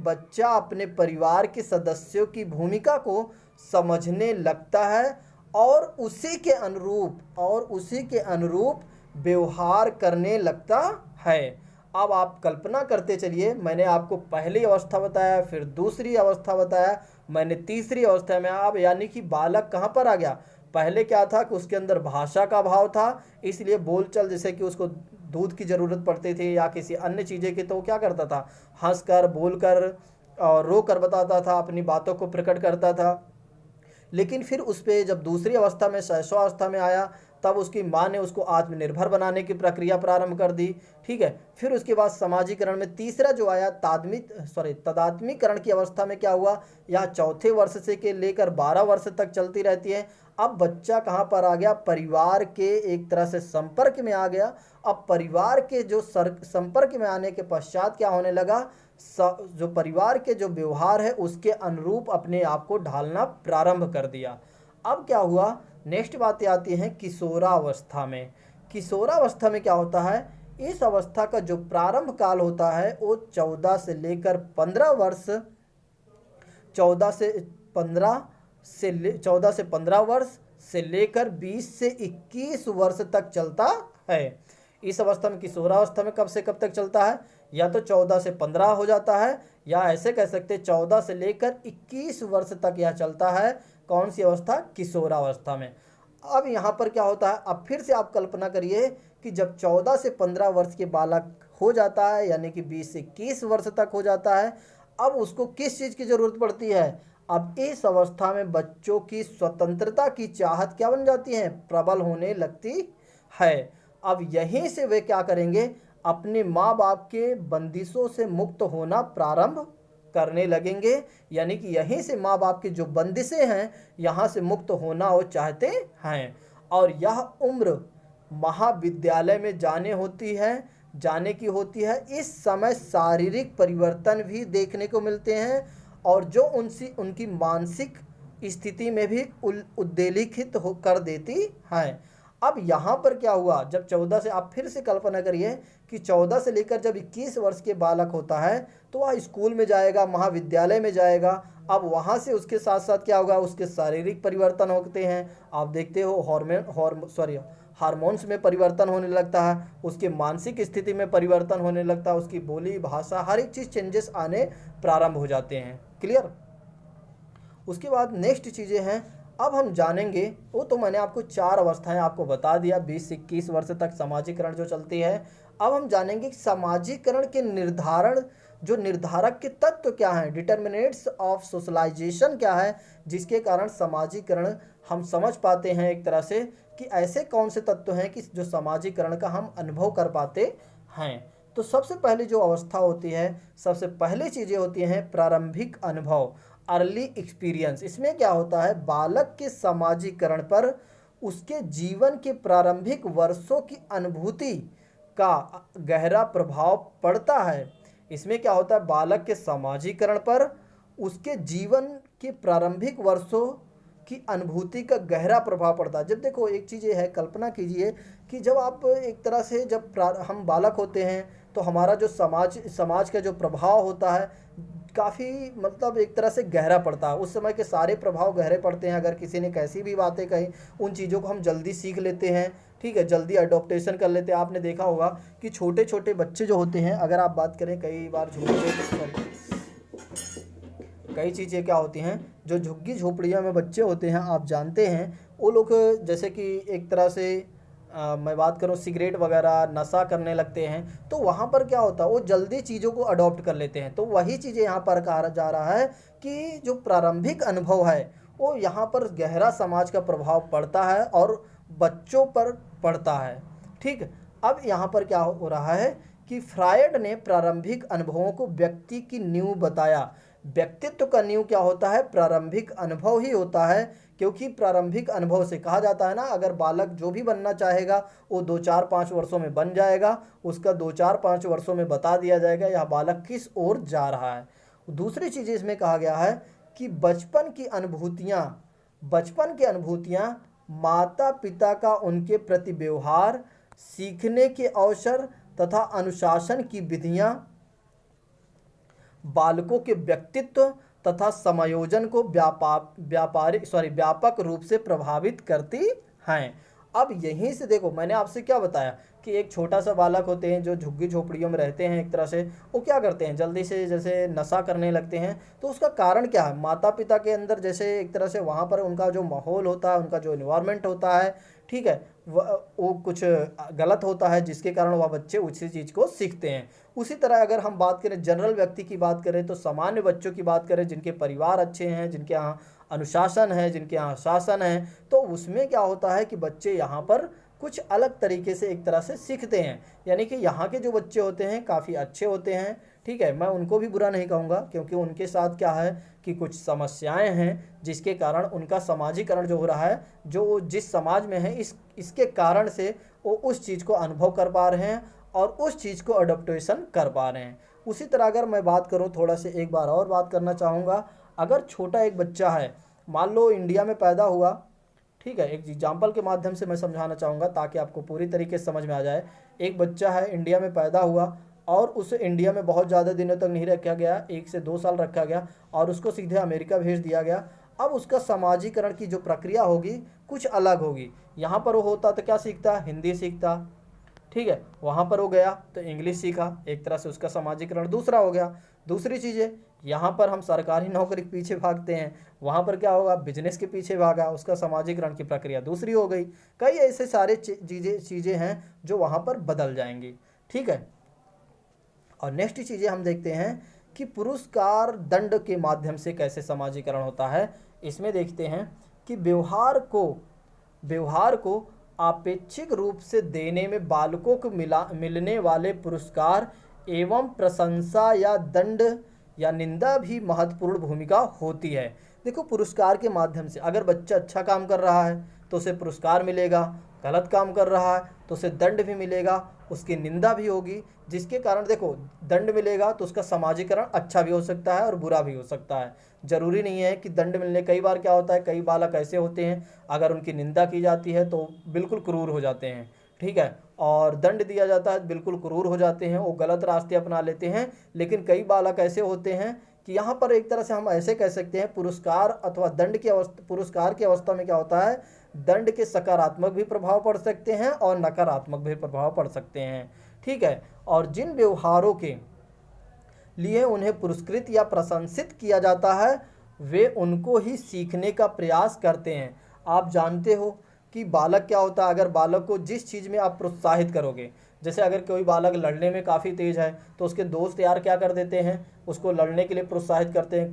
बच्चा अपने परिवार के सदस्यों की भूमिका को समझने लगता है और उसी के अनुरूप व्यवहार करने लगता है। अब आप कल्पना करते चलिए, मैंने आपको पहली अवस्था बताया, फिर दूसरी अवस्था बताया, मैंने तीसरी अवस्था में, अब यानी कि बालक कहाँ पर आ गया, पहले क्या था कि उसके अंदर भाषा का अभाव था, इसलिए बोलचाल, जैसे कि उसको दूध की ज़रूरत पड़ती थी या किसी अन्य चीज़ें की, तो वो क्या करता था, हंसकर, बोलकर और रो कर बताता था, अपनी बातों को प्रकट करता था। लेकिन फिर उस पर जब दूसरी अवस्था में, शैशवावस्था में आया, तब उसकी माँ ने उसको आत्मनिर्भर बनाने की प्रक्रिया प्रारंभ कर दी। ठीक है। फिर उसके बाद समाजीकरण में तीसरा जो आया, तदात्मीकरण की अवस्था में क्या हुआ, यह चौथे वर्ष से के लेकर 12 वर्ष तक चलती रहती है। अब बच्चा कहाँ पर आ गया, परिवार के एक तरह से संपर्क में आ गया। अब परिवार के जो संपर्क में आने के पश्चात क्या होने लगा, जो परिवार के जो व्यवहार है उसके अनुरूप अपने आप को ढालना प्रारंभ कर दिया। अब क्या हुआ, नेक्स्ट बातें आती हैं किशोरावस्था में। किशोरावस्था में क्या होता है, इस अवस्था का जो प्रारंभ काल होता है वो 14 से लेकर 15 वर्ष 14 से 15 वर्ष से लेकर 20 से 21 वर्ष तक चलता है। इस अवस्था में, किशोरावस्था में कब से कब तक चलता है, या तो 14 से 15 हो जाता है, या ऐसे कह सकते हैं 14 से लेकर 21 वर्ष तक यह चलता है। कौन सी अवस्था, किशोरावस्था में। अब यहाँ पर क्या होता है, अब फिर से आप कल्पना करिए कि जब 14 से 15 वर्ष के बालक हो जाता है, यानी कि 20 से 21 वर्ष तक हो जाता है, अब उसको किस चीज़ की ज़रूरत पड़ती है, अब इस अवस्था में बच्चों की स्वतंत्रता की चाहत क्या बन जाती है, प्रबल होने लगती है। अब यहीं से वे क्या करेंगे, अपने माँ बाप के बंदिशों से मुक्त होना प्रारंभ करने लगेंगे, यानी कि यहीं से माँ बाप की जो बंदिशें हैं यहाँ से मुक्त होना वो चाहते हैं। और यह उम्र महाविद्यालय में जाने की होती है। इस समय शारीरिक परिवर्तन भी देखने को मिलते हैं और जो उनकी मानसिक स्थिति में भी उद्वेलित कर देती हैं। अब यहाँ पर क्या हुआ, जब 14 से, आप फिर से कल्पना करिए कि 14 से लेकर जब 21 वर्ष के बालक होता है तो वह स्कूल में जाएगा, महाविद्यालय में जाएगा। अब वहाँ से उसके साथ साथ क्या होगा, उसके शारीरिक परिवर्तन होते हैं। आप देखते हो हार्मोन्स में परिवर्तन होने लगता है, उसके मानसिक स्थिति में परिवर्तन होने लगता है, उसकी बोली भाषा हर एक चीज़ चेंजेस आने प्रारंभ हो जाते हैं। क्लियर। उसके बाद नेक्स्ट चीज़ें हैं, अब हम जानेंगे, वो तो मैंने आपको 4 अवस्थाएं आपको बता दिया, 20 से 21 वर्ष तक समाजीकरण जो चलती है। अब हम जानेंगे समाजीकरण के निर्धारक के तत्व क्या हैं, डिटर्मिनेट्स ऑफ सोशलाइजेशन क्या है, जिसके कारण समाजीकरण हम समझ पाते हैं एक तरह से कि ऐसे कौन से तत्व हैं कि जो समाजीकरण का हम अनुभव कर पाते हैं। तो सबसे पहले जो अवस्था होती है, सबसे पहली चीज़ें होती हैं प्रारंभिक अनुभव, अर्ली एक्सपीरियंस। इसमें क्या होता है, बालक के समाजीकरण पर उसके जीवन के प्रारंभिक वर्षों की अनुभूति का गहरा प्रभाव पड़ता है। इसमें क्या होता है, बालक के समाजीकरण पर उसके जीवन के प्रारंभिक वर्षों की अनुभूति का गहरा प्रभाव पड़ता है। जब देखो एक चीज़ ये है, कल्पना कीजिए कि जब आप एक तरह से जब हम बालक होते हैं तो हमारा जो समाज का जो प्रभाव होता है काफ़ी मतलब एक तरह से गहरा पड़ता है। उस समय के सारे प्रभाव गहरे पड़ते हैं। अगर किसी ने कैसी भी बातें कही, उन चीज़ों को हम जल्दी सीख लेते हैं, ठीक है, जल्दी अडॉप्टेशन कर लेते हैं। आपने देखा होगा कि छोटे छोटे बच्चे जो होते हैं, अगर आप बात करें, कई चीज़ें क्या होती हैं, जो झुग्गी झोपड़ियों में बच्चे होते हैं, आप जानते हैं, वो लोग जैसे कि एक तरह से मैं बात करूं सिगरेट वगैरह नशा करने लगते हैं, तो वहाँ पर क्या होता है, वो जल्दी चीज़ों को अडॉप्ट कर लेते हैं। तो वही चीज़ें यहाँ पर कहा जा रहा है कि जो प्रारंभिक अनुभव है वो यहाँ पर गहरा समाज का प्रभाव पड़ता है और बच्चों पर पड़ता है। ठीक, अब यहाँ पर क्या हो रहा है कि फ्रायड ने प्रारंभिक अनुभवों को व्यक्ति की नींव बताया। व्यक्तित्व का नींव क्या होता है, प्रारंभिक अनुभव ही होता है, क्योंकि प्रारंभिक अनुभव से कहा जाता है ना, अगर बालक जो भी बनना चाहेगा वो 2-4-5 वर्षों में बन जाएगा, उसका 2-4-5 वर्षों में बता दिया जाएगा यह बालक किस ओर जा रहा है। दूसरी चीज़ इसमें कहा गया है कि बचपन की अनुभूतियाँ माता पिता का उनके प्रति व्यवहार, सीखने के अवसर तथा अनुशासन की विधियाँ बालकों के व्यक्तित्व तथा समायोजन को व्यापक रूप से प्रभावित करती हैं। अब यहीं से देखो, मैंने आपसे क्या बताया कि एक छोटा सा बालक होते हैं जो झुग्गी झोपड़ियों में रहते हैं, एक तरह से वो क्या करते हैं, जल्दी से जैसे नशा करने लगते हैं। तो उसका कारण क्या है, माता पिता के अंदर जैसे एक तरह से वहाँ पर उनका जो माहौल होता है, उनका जो एनवायरनमेंट होता है, ठीक है, वो कुछ गलत होता है, जिसके कारण वह बच्चे उसी चीज़ को सीखते हैं। उसी तरह अगर हम बात करें जनरल व्यक्ति की बात करें, तो सामान्य बच्चों की बात करें, जिनके परिवार अच्छे हैं, जिनके यहाँ अनुशासन है, जिनके यहाँ शासन है, तो उसमें क्या होता है कि बच्चे यहाँ पर कुछ अलग तरीके से एक तरह से सीखते हैं। यानी कि यहाँ के जो बच्चे होते हैं काफ़ी अच्छे होते हैं, ठीक है, मैं उनको भी बुरा नहीं कहूँगा, क्योंकि उनके साथ क्या है कि कुछ समस्याएं हैं, जिसके कारण उनका समाजीकरण जो हो रहा है, जो जिस समाज में है, इसके कारण से वो उस चीज़ को अनुभव कर पा रहे हैं और उस चीज़ को अडॉप्टेशन कर पा रहे हैं। उसी तरह अगर मैं बात करूँ, थोड़ा से एक बार और बात करना चाहूँगा, अगर छोटा एक बच्चा है, मान लो इंडिया में पैदा हुआ, ठीक है, एक एग्जाम्पल के माध्यम से मैं समझाना चाहूँगा ताकि आपको पूरी तरीके से समझ में आ जाए। एक बच्चा है, इंडिया में पैदा हुआ और उसे इंडिया में बहुत ज़्यादा दिनों तक नहीं रखा गया, 1 से 2 साल रखा गया और उसको सीधे अमेरिका भेज दिया गया। अब उसका समाजीकरण की जो प्रक्रिया होगी कुछ अलग होगी। यहाँ पर वो होता तो क्या सीखता, हिंदी सीखता, ठीक है, वहाँ पर वो गया तो इंग्लिश सीखा, एक तरह से उसका समाजीकरण दूसरा हो गया। दूसरी चीज़ें, यहाँ पर हम सरकारी नौकरी के पीछे भागते हैं, वहाँ पर क्या होगा, बिजनेस के पीछे भागा, उसका समाजीकरण की प्रक्रिया दूसरी हो गई। कई ऐसे सारे चीज़ें हैं जो वहाँ पर बदल जाएंगी, ठीक है। और नेक्स्ट चीज़ें हम देखते हैं कि पुरस्कार दंड के माध्यम से कैसे समाजीकरण होता है। इसमें देखते हैं कि व्यवहार को अपेक्षित रूप से देने में बालकों को मिलने वाले पुरस्कार एवं प्रशंसा या दंड या निंदा भी महत्वपूर्ण भूमिका होती है। देखो, पुरस्कार के माध्यम से अगर बच्चा अच्छा काम कर रहा है तो उसे पुरस्कार मिलेगा, गलत काम कर रहा है तो उसे दंड भी मिलेगा, उसकी निंदा भी होगी, जिसके कारण देखो दंड मिलेगा तो उसका समाजीकरण अच्छा भी हो सकता है और बुरा भी हो सकता है। जरूरी नहीं है कि दंड मिलने, कई बार क्या होता है, कई बालक ऐसे होते हैं अगर उनकी निंदा की जाती है तो बिल्कुल क्रूर हो जाते हैं, ठीक है, और दंड दिया जाता है बिल्कुल क्रूर हो जाते हैं, वो गलत रास्ते अपना लेते हैं। लेकिन कई बालक ऐसे होते हैं कि यहाँ पर एक तरह से हम ऐसे कह सकते हैं, पुरस्कार अथवा दंड की अवस्था, पुरस्कार की अवस्था में क्या होता है, दंड के सकारात्मक भी प्रभाव पड़ सकते हैं और नकारात्मक भी प्रभाव पड़ सकते हैं, ठीक है। और जिन व्यवहारों के लिए उन्हें पुरस्कृत या प्रशंसित किया जाता है वे उनको ही सीखने का प्रयास करते हैं। आप जानते हो कि बालक क्या होता है, अगर बालक को जिस चीज़ में आप प्रोत्साहित करोगे, जैसे अगर कोई बालक लड़ने में काफ़ी तेज़ है तो उसके दोस्त यार क्या कर देते हैं, उसको लड़ने के लिए प्रोत्साहित करते हैं,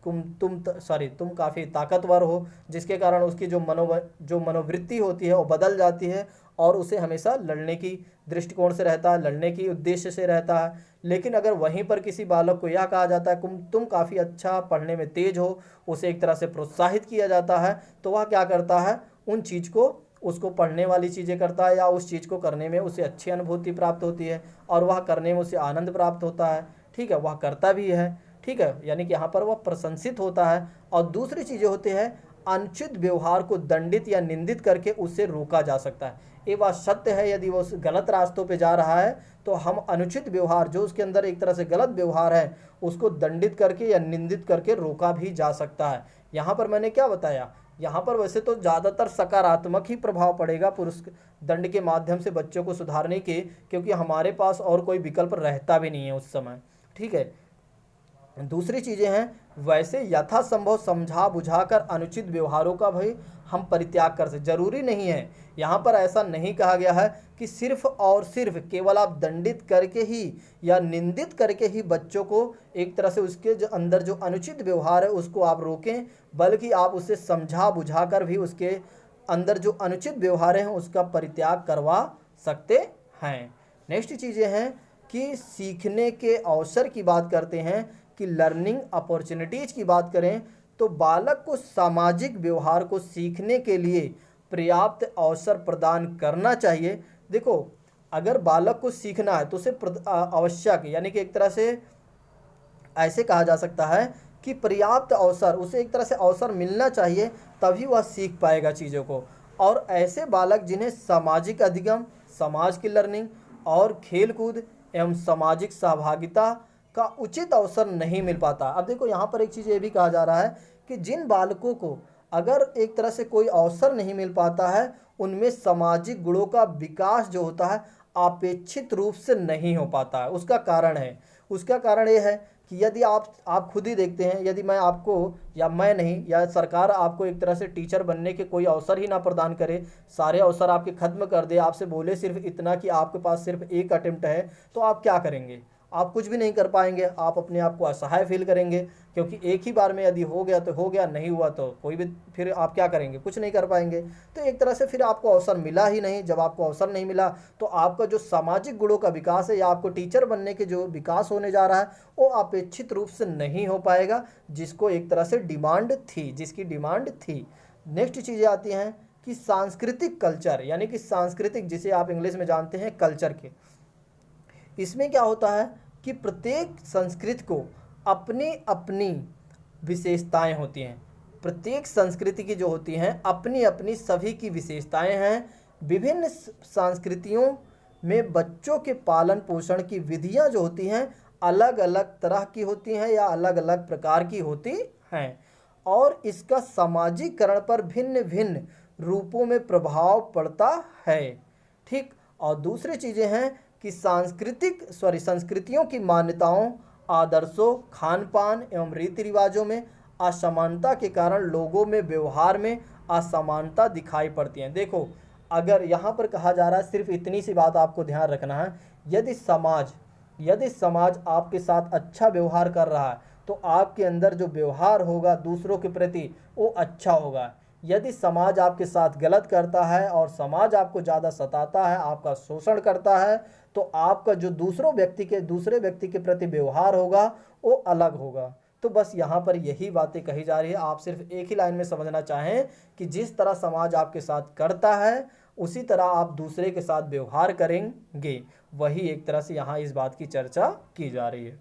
तुम काफ़ी ताकतवर हो, जिसके कारण उसकी जो मनोवृत्ति होती है वो बदल जाती है और उसे हमेशा लड़ने की दृष्टिकोण से रहता है, लड़ने की उद्देश्य से रहता है। लेकिन अगर वहीं पर किसी बालक को यह कहा जाता है तुम काफ़ी अच्छा पढ़ने में तेज़ हो, उसे एक तरह से प्रोत्साहित किया जाता है, तो वह क्या करता है, उन चीज़ को, उसको पढ़ने वाली चीज़ें करता है या उस चीज़ को करने में उसे अच्छी अनुभूति प्राप्त होती है और वह करने में उसे आनंद प्राप्त होता है, ठीक है, वह करता भी है, ठीक है, यानी कि यहाँ पर वह प्रशंसित होता है। और दूसरी चीज़ें होती है, अनुचित व्यवहार को दंडित या निंदित करके उसे रोका जा सकता है। ये बात सत्य है, यदि वो गलत रास्तों पे जा रहा है तो हम अनुचित व्यवहार, जो उसके अंदर एक तरह से गलत व्यवहार है, उसको दंडित करके या निंदित करके रोका भी जा सकता है। यहाँ पर मैंने क्या बताया, यहाँ पर वैसे तो ज़्यादातर सकारात्मक ही प्रभाव पड़ेगा दंड के माध्यम से बच्चों को सुधारने के, क्योंकि हमारे पास और कोई विकल्प रहता भी नहीं है उस समय, ठीक है। दूसरी चीज़ें हैं, वैसे यथासंभव समझा बुझाकर अनुचित व्यवहारों का भी हम परित्याग कर सकते। जरूरी नहीं है, यहाँ पर ऐसा नहीं कहा गया है कि सिर्फ और सिर्फ केवल आप दंडित करके ही या निंदित करके ही बच्चों को एक तरह से उसके जो अंदर जो अनुचित व्यवहार है उसको आप रोकें, बल्कि आप उसे समझा बुझाकर भी उसके अंदर जो अनुचित व्यवहार हैं उसका परित्याग करवा सकते हैं। नेक्स्ट चीज़ें हैं कि सीखने के अवसर की बात करते हैं, कि लर्निंग अपॉर्चुनिटीज़ की बात करें तो बालक को सामाजिक व्यवहार को सीखने के लिए पर्याप्त अवसर प्रदान करना चाहिए। देखो, अगर बालक को सीखना है तो उसे आवश्यक, यानी कि एक तरह से ऐसे कहा जा सकता है कि पर्याप्त अवसर, उसे एक तरह से अवसर मिलना चाहिए, तभी वह सीख पाएगा चीज़ों को। और ऐसे बालक जिन्हें सामाजिक अधिगम, समाज की लर्निंग और खेलकूद एवं सामाजिक सहभागिता का उचित अवसर नहीं मिल पाता। अब देखो, यहाँ पर एक चीज़ ये भी कहा जा रहा है कि जिन बालकों को अगर एक तरह से कोई अवसर नहीं मिल पाता है, उनमें सामाजिक गुणों का विकास जो होता है अपेक्षित रूप से नहीं हो पाता है। उसका कारण ये है कि यदि आप खुद ही देखते हैं, यदि मैं आपको, या मैं नहीं, या सरकार आपको एक तरह से टीचर बनने के कोई अवसर ही ना प्रदान करे, सारे अवसर आपके ख़त्म कर दे, आपसे बोले सिर्फ इतना कि आपके पास सिर्फ एक अटेम्प्ट है, तो आप क्या करेंगे? आप कुछ भी नहीं कर पाएंगे, आप अपने आप को असहाय फील करेंगे, क्योंकि एक ही बार में यदि हो गया तो हो गया, नहीं हुआ तो कोई भी, फिर आप क्या करेंगे? कुछ नहीं कर पाएंगे। तो एक तरह से फिर आपको अवसर मिला ही नहीं। जब आपको अवसर नहीं मिला तो आपका जो सामाजिक गुणों का विकास है या आपको टीचर बनने के जो विकास होने जा रहा है वो अपेक्षित रूप से नहीं हो पाएगा, जिसको एक तरह से जिसकी डिमांड थी। नेक्स्ट चीज़ें आती हैं कि सांस्कृतिक कल्चर, यानी कि सांस्कृतिक, जिसे आप इंग्लिश में जानते हैं कल्चर के, इसमें क्या होता है, कि प्रत्येक संस्कृति को अपनी अपनी विशेषताएं होती हैं। प्रत्येक संस्कृति की जो होती हैं अपनी अपनी सभी की विशेषताएं हैं। विभिन्न संस्कृतियों में बच्चों के पालन पोषण की विधियां जो होती हैं अलग अलग तरह की होती हैं या अलग अलग प्रकार की होती हैं, और इसका सामाजिकरण पर भिन्न भिन्न रूपों में प्रभाव पड़ता है। ठीक। और दूसरी चीज़ें हैं कि संस्कृतियों की मान्यताओं, आदर्शों, खान पान एवं रीति रिवाजों में असमानता के कारण लोगों में व्यवहार में असमानता दिखाई पड़ती है। देखो, अगर यहाँ पर कहा जा रहा है, सिर्फ इतनी सी बात आपको ध्यान रखना है, यदि समाज आपके साथ अच्छा व्यवहार कर रहा है तो आपके अंदर जो व्यवहार होगा दूसरों के प्रति वो अच्छा होगा। यदि समाज आपके साथ गलत करता है और समाज आपको ज़्यादा सताता है, आपका शोषण करता है, तो आपका जो दूसरे व्यक्ति के प्रति व्यवहार होगा वो अलग होगा। तो बस यहाँ पर यही बातें कही जा रही है। आप सिर्फ एक ही लाइन में समझना चाहें कि जिस तरह समाज आपके साथ करता है उसी तरह आप दूसरे के साथ व्यवहार करेंगे, वही एक तरह से यहाँ इस बात की चर्चा की जा रही है।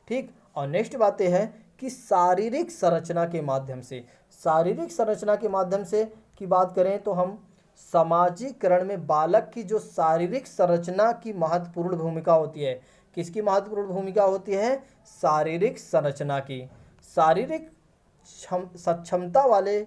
ठीक। और नेक्स्ट बातें हैं कि शारीरिक संरचना के माध्यम से की बात करें तो हम समाजीकरण में बालक की जो शारीरिक संरचना की महत्वपूर्ण भूमिका होती है। किसकी महत्वपूर्ण भूमिका होती है? शारीरिक संरचना की। शारीरिक सक्षमता वाले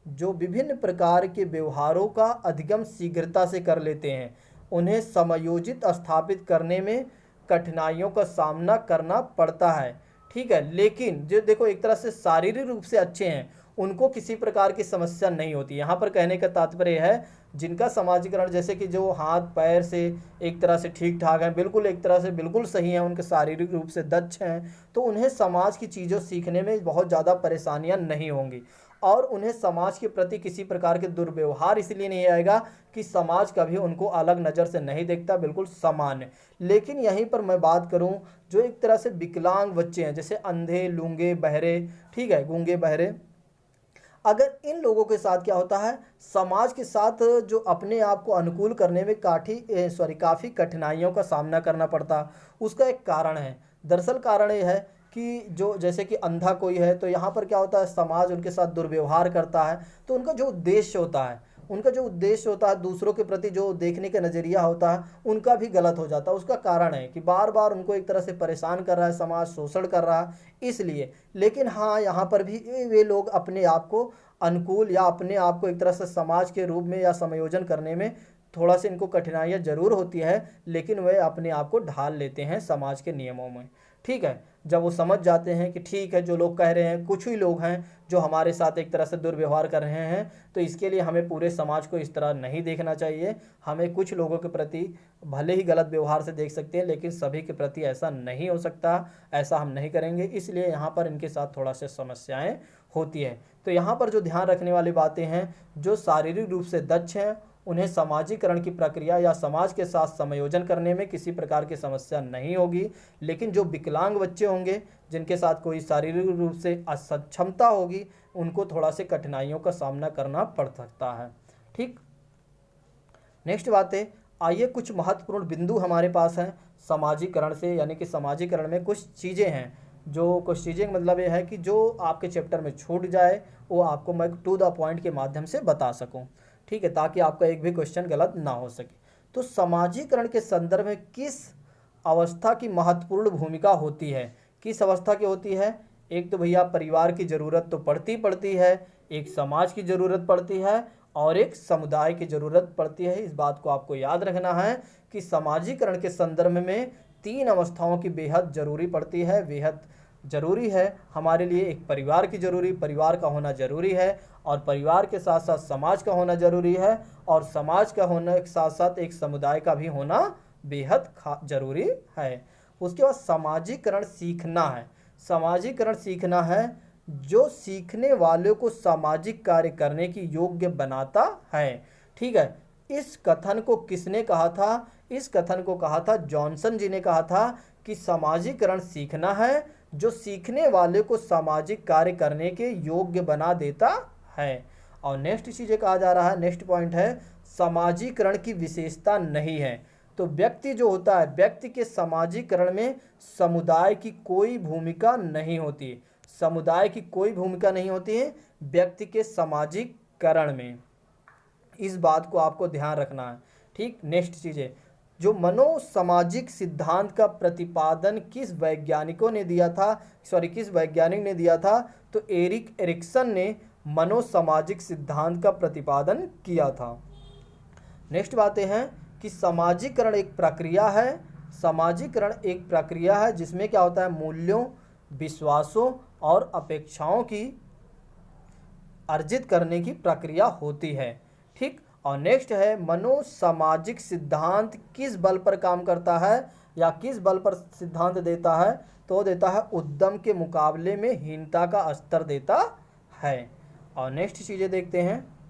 जो विभिन्न प्रकार के व्यवहारों का अधिगम शीघ्रता से कर लेते हैं, उन्हें समायोजित स्थापित करने में कठिनाइयों का सामना करना पड़ता है। ठीक है, लेकिन जो देखो एक तरह से शारीरिक रूप से अच्छे हैं उनको किसी प्रकार की समस्या नहीं होती। यहाँ पर कहने का तात्पर्य है जिनका समाजीकरण, जैसे कि जो हाथ पैर से एक तरह से ठीक ठाक हैं, बिल्कुल एक तरह से बिल्कुल सही हैं, उनके शारीरिक रूप से दक्ष हैं, तो उन्हें समाज की चीज़ों सीखने में बहुत ज़्यादा परेशानियाँ नहीं होंगी और उन्हें समाज के प्रति किसी प्रकार के दुर्व्यवहार इसलिए नहीं आएगा कि समाज कभी उनको अलग नज़र से नहीं देखता, बिल्कुल समान है। लेकिन यहीं पर मैं बात करूं जो एक तरह से विकलांग बच्चे हैं, जैसे अंधे, लूंगे, बहरे, ठीक है, गूंगे, बहरे, अगर इन लोगों के साथ क्या होता है, समाज के साथ जो अपने आप को अनुकूल करने में काफ़ी कठिनाइयों का सामना करना पड़ता, उसका एक कारण है। दरअसल कारण ये है कि जो जैसे कि अंधा कोई है तो यहाँ पर क्या होता है, समाज उनके साथ दुर्व्यवहार करता है, तो उनका जो उद्देश्य होता है दूसरों के प्रति जो देखने का नज़रिया होता है उनका भी गलत हो जाता है। उसका कारण है कि बार बार उनको एक तरह से परेशान कर रहा है समाज, शोषण कर रहा है, इसलिए। लेकिन हाँ, यहाँ पर भी वे लोग अपने आप को अनुकूल या अपने आप को एक तरह से समाज के रूप में या समायोजन करने में थोड़ा सा इनको कठिनाइयाँ ज़रूर होती है, लेकिन वे अपने आप को ढाल लेते हैं समाज के नियमों में। ठीक है, जब वो समझ जाते हैं कि ठीक है जो लोग कह रहे हैं, कुछ ही लोग हैं जो हमारे साथ एक तरह से दुर्व्यवहार कर रहे हैं, तो इसके लिए हमें पूरे समाज को इस तरह नहीं देखना चाहिए। हमें कुछ लोगों के प्रति भले ही गलत व्यवहार से देख सकते हैं, लेकिन सभी के प्रति ऐसा नहीं हो सकता, ऐसा हम नहीं करेंगे। इसलिए यहाँ पर इनके साथ थोड़ा सा समस्याएँ होती है। तो यहाँ पर जो ध्यान रखने वाली बातें हैं, जो शारीरिक रूप से दक्ष हैं उन्हें समाजीकरण की प्रक्रिया या समाज के साथ समायोजन करने में किसी प्रकार की समस्या नहीं होगी। लेकिन जो विकलांग बच्चे होंगे जिनके साथ कोई शारीरिक रूप से असक्षमता होगी, उनको थोड़ा से कठिनाइयों का सामना करना पड़ सकता है। ठीक। नेक्स्ट बात है, आइए कुछ महत्वपूर्ण बिंदु हमारे पास हैं समाजीकरण से, यानी कि समाजीकरण में कुछ चीज़ें हैं, जो कुछ चीज़ें मतलब ये है कि जो आपके चैप्टर में छूट जाए वो आपको मैं टू द पॉइंट के माध्यम से बता सकूं। ठीक है, ताकि आपका एक भी क्वेश्चन गलत ना हो सके। तो समाजीकरण के संदर्भ में किस अवस्था की महत्वपूर्ण भूमिका होती है? किस अवस्था की होती है? एक तो भैया परिवार की ज़रूरत तो पड़ती है, एक समाज की ज़रूरत पड़ती है और एक समुदाय की ज़रूरत पड़ती है। इस बात को आपको याद रखना है कि समाजीकरण के संदर्भ में 3 अवस्थाओं की बेहद ज़रूरी पड़ती है, बेहद ज़रूरी है हमारे लिए। एक परिवार का होना ज़रूरी है, और परिवार के साथ साथ समाज का होना ज़रूरी है, और समाज का होने के साथ साथ एक समुदाय का भी होना बेहद ज़रूरी है। उसके बाद समाजीकरण सीखना है जो सीखने वालों को सामाजिक कार्य करने की योग्य बनाता है। ठीक है, इस कथन को किसने कहा था? इस कथन को कहा था जॉनसन जी ने कहा था कि समाजीकरण सीखना है जो सीखने वाले को सामाजिक कार्य करने के योग्य बना देता है। और नेक्स्ट चीज़ें कहा जा रहा है, नेक्स्ट पॉइंट है समाजीकरण की विशेषता नहीं है। तो व्यक्ति जो होता है, व्यक्ति के सामाजिकरण में समुदाय की कोई भूमिका नहीं होती, समुदाय की कोई भूमिका नहीं होती है व्यक्ति के सामाजिकरण में। इस बात को आपको ध्यान रखना है। ठीक, नेक्स्ट चीज़ है, जो मनोसामाजिक सिद्धांत का प्रतिपादन किस वैज्ञानिक ने दिया था, तो एरिक एरिक्सन ने मनोसामाजिक सिद्धांत का प्रतिपादन किया था। नेक्स्ट बातें हैं कि सामाजिकरण एक प्रक्रिया है, सामाजिकरण एक प्रक्रिया है जिसमें क्या होता है, मूल्यों, विश्वासों और अपेक्षाओं की अर्जित करने की प्रक्रिया होती है। ठीक, और नेक्स्ट है, मनोसामाजिक सिद्धांत किस बल पर काम करता है या किस बल पर सिद्धांत देता है, तो देता है उद्यम के मुकाबले में हीनता का स्तर देता है। और नेक्स्ट चीज़ें देखते हैं।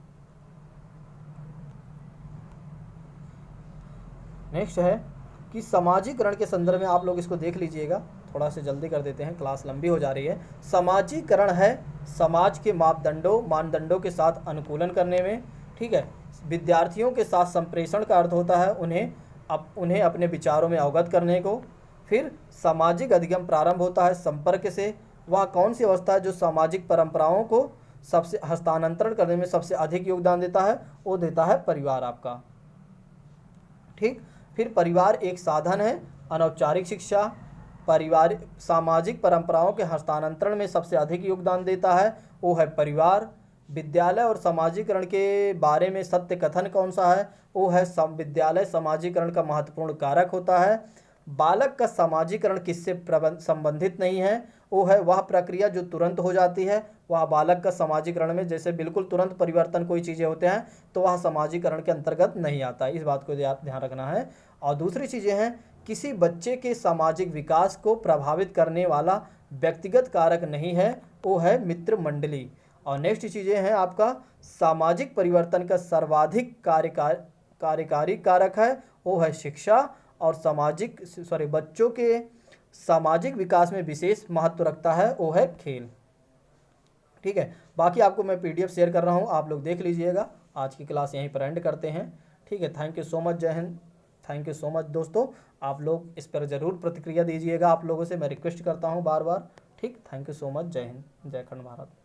नेक्स्ट है कि सामाजिकरण के संदर्भ में आप लोग इसको देख लीजिएगा, थोड़ा सा जल्दी कर देते हैं, क्लास लंबी हो जा रही है। सामाजिकरण है समाज के मानदंडों के साथ अनुकूलन करने में। ठीक है, विद्यार्थियों के साथ संप्रेषण का अर्थ होता है उन्हें अपने विचारों में अवगत करने को। फिर सामाजिक अधिगम प्रारंभ होता है संपर्क से। वह कौन सी अवस्था है जो सामाजिक परंपराओं को सबसे हस्तांतरण करने में सबसे अधिक योगदान देता है, वो देता है परिवार आपका। ठीक, फिर परिवार एक साधन है अनौपचारिक शिक्षा, परिवार सामाजिक परंपराओं के हस्तांतरण में सबसे अधिक योगदान देता है, वो है परिवार। विद्यालय और समाजीकरण के बारे में सत्य कथन कौन सा है, वो है विद्यालय समाजीकरण का महत्वपूर्ण कारक होता है। बालक का समाजीकरण किससे संबंधित नहीं है, वो है वह प्रक्रिया जो तुरंत हो जाती है, वह बालक का समाजीकरण में जैसे बिल्कुल तुरंत परिवर्तन कोई चीज़ें होते हैं तो वह समाजीकरण के अंतर्गत नहीं आता है, इस बात को ध्यान रखना है। और दूसरी चीज़ें हैं, किसी बच्चे के सामाजिक विकास को प्रभावित करने वाला व्यक्तिगत कारक नहीं है, वो है मित्र मंडली। और नेक्स्ट चीज़ें हैं आपका, सामाजिक परिवर्तन का सर्वाधिक कार्यकारी कारक है, वो है शिक्षा। और बच्चों के सामाजिक विकास में विशेष महत्व रखता है, वो है खेल। ठीक है, बाकी आपको मैं PDF शेयर कर रहा हूँ, आप लोग देख लीजिएगा। आज की क्लास यहीं पर एंड करते हैं। ठीक है, थैंक यू सो मच, जय Hind, thank you so much दोस्तों। आप लोग इस पर ज़रूर प्रतिक्रिया दीजिएगा, आप लोगों से मैं रिक्वेस्ट करता हूँ बार बार। ठीक, थैंक यू सो मच, जय हिंद, जय खंड भारत।